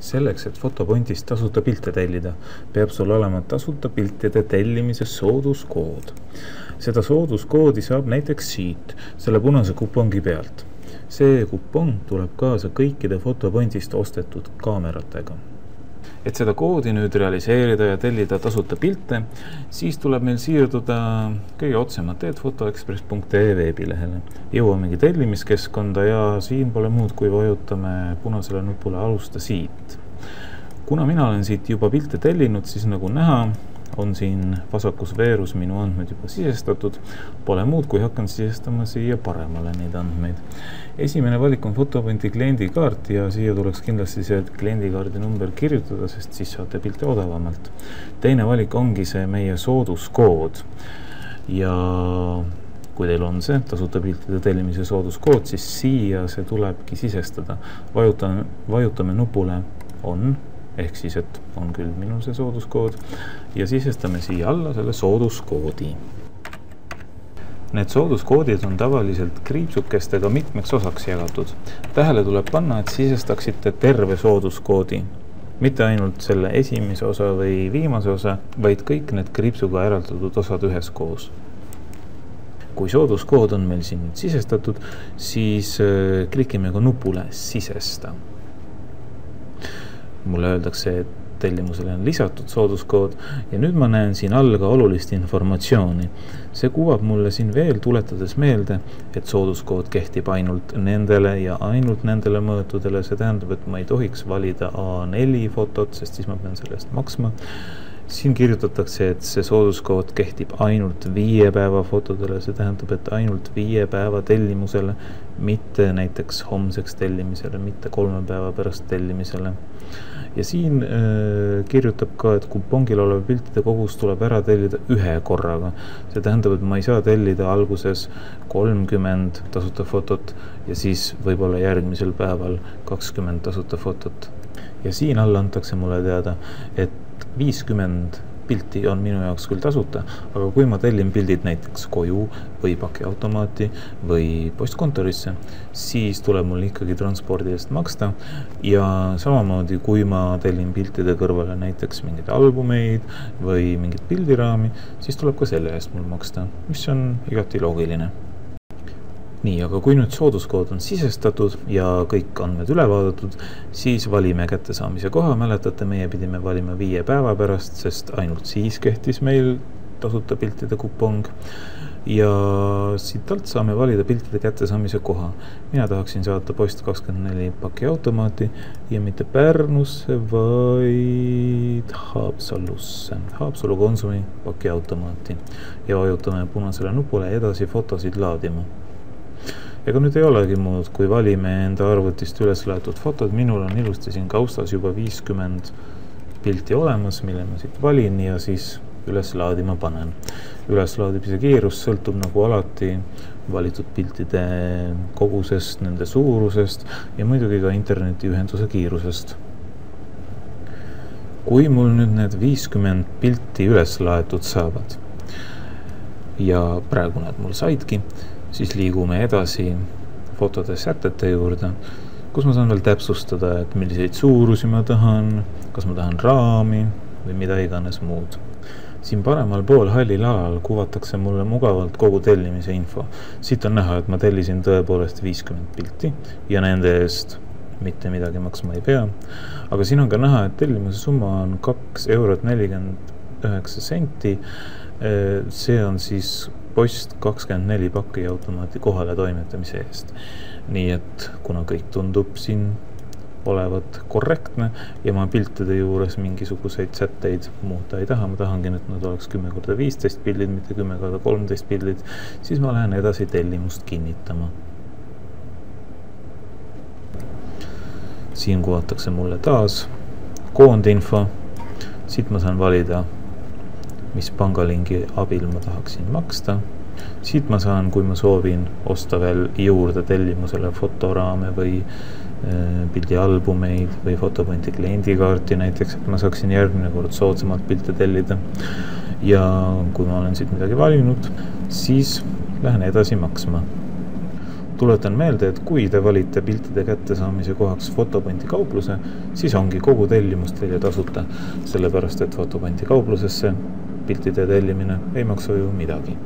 Selleks, et fotopointist tasuta pilte tellida, peab sul olema tasuta piltide tellimise sooduskood. Seda sooduskoodi saab näiteks siit, selle punase kupongi pealt. See kupong tuleb kaasa kõikide fotopointist ostetud kaameratega. Et seda koodi nüüd realiseerida ja tellida tasuta pilte, siis tuleb meil siirduda kõige otsemat teed fotoexpress.ee veebilehele. Jõuamegi tellimiskeskkonda ja siin pole muud, kui vajutame punasele nupule alusta siit. Kuna mina olen siit juba pilte tellinud, siis nagu näha, on siin vasakus veerus minu andmed juba sisestatud. Pole muud, kui hakkan sisestama siia paremale neid andmeid. Esimene valik on fotopointi kliendikaart ja siia tuleks kindlasti see kliendikaardi number kirjutada, sest siis saate pilte odavamalt. Teine valik ongi see meie sooduskood. Ja kui teil on see tasuta piltide tellimise sooduskood, siis siia see tulebki sisestada. Vajutame nupule on, ehk siis, et on küll minul see sooduskood ja sisestame siia alla selle sooduskoodi. Need sooduskoodid on tavaliselt kriipsukestega mitmeks osaks jagatud. Tähele tuleb panna, et sisestaksite terve sooduskoodi. Mitte ainult selle esimese osa või viimase osa, vaid kõik need kriipsuga eraldatud osad üheskoos. Kui sooduskood on meil siin nüüd sisestatud, siis klikime ka nupule sisesta. Mulle öeldakse, et tellimusele on lisatud sooduskood ja nüüd ma näen siin all ka olulist informatsiooni. See kuvab mulle siin veel tuletades meelde, et sooduskood kehtib ainult nendele ja ainult nendele mõõtudele. See tähendab, et ma ei tohiks valida A4 fotot, sest siis ma pean selle eest maksma. Siin kirjutatakse, et see sooduskood kehtib ainult 5 päeva fotodele. See tähendab, et ainult 5 päeva tellimusele, mitte näiteks homseks tellimisele, mitte 3 päeva pärast tellimisele. Ja siin kirjutab ka, et kupongil olev piltide kogus tuleb ära tellida ühe korraga. See tähendab, et ma ei saa tellida alguses 30 tasuta fotot ja siis võib-olla järgmisel päeval 20 tasuta fotot. Ja siin alla antakse mulle teada, et 50 pilti on minu jaoks küll tasuta, aga kui ma tellin pildid näiteks koju või pakiautomaati või postkontorisse, siis tuleb mul ikkagi transpordi eest maksta ja samamoodi kui ma tellin piltide kõrvale näiteks mingeid albumeid või mingit pildiraami, siis tuleb ka selle eest mul maksta, mis on igati loogiline. Nii, aga kui nüüd sooduskood on sisestatud ja kõik andmed üle vaadatud, siis valime kättesaamise koha. Mäletate, meie pidime valima 5 päeva pärast, sest ainult siis kehtis meil tasuta piltide kupong. Ja siit alt saame valida piltide kättesaamise koha. Mina tahaksin saata Post24 pakiautomaati ja mitte Pärnusse, vaid Haapsalusse. Haapsalu Konsumi pakiautomaati. Ja vajutame punasele nupule edasi fotosid laadima. Ega nüüd ei olegi muud, kui valime enda arvutist üles laetud fotod. Minul on ilusti siin kaustas juba 50 pilti olemas, mille ma siit valin ja siis üles laadima panen. Üleslaadimise kiirus sõltub nagu alati valitud piltide kogusest, nende suurusest ja muidugi ka internetiühenduse kiirusest. Kui mul nüüd need 50 pilti üles laetud saavad ja praegu nad mul saidki, siis liigume edasi fotode sätete juurde, kus ma saan veel täpsustada, et milliseid suurusi ma tahan, kas ma tahan raami või mida iganes muud. Siin paremal pool hallil alal kuvatakse mulle mugavalt kogu tellimise info. Siit on näha, et ma tellisin tõepoolest 50 pilti ja nende eest mitte midagi maksma ei pea. Aga siin on ka näha, et tellimise summa on 2,49 €. See on siis Post24 pakiautomaati kohale toimetamise eest. Nii et kuna kõik tundub siin olevat korrektne ja ma piltide juures mingisuguseid sätteid muuta ei taha, ma tahangi, et nad oleks 10x15 pildid, mitte 10x13 pildid, siis ma lähen edasi tellimust kinnitama. Siin kuvatakse mulle taas koondinfo. Siit ma saan valida, mis pangalingi abil ma tahaksin maksta. Siit ma saan, kui ma soovin osta veel juurde tellimusele fotoraame või pildialbumeid või fotopointi kliendikaarti näiteks, et ma saaksin järgmine kord soodsamalt pilte tellida. Ja kui ma olen siit midagi valinud, siis lähen edasi maksma. Tuletan meelde, et kui te valite piltide kättesaamise kohaks Fotopointi kaupluse, siis ongi kogu tellimus teile tasuta, sellepärast et Fotopointi kauplusesse piltide tellimine ei maksa ju midagi.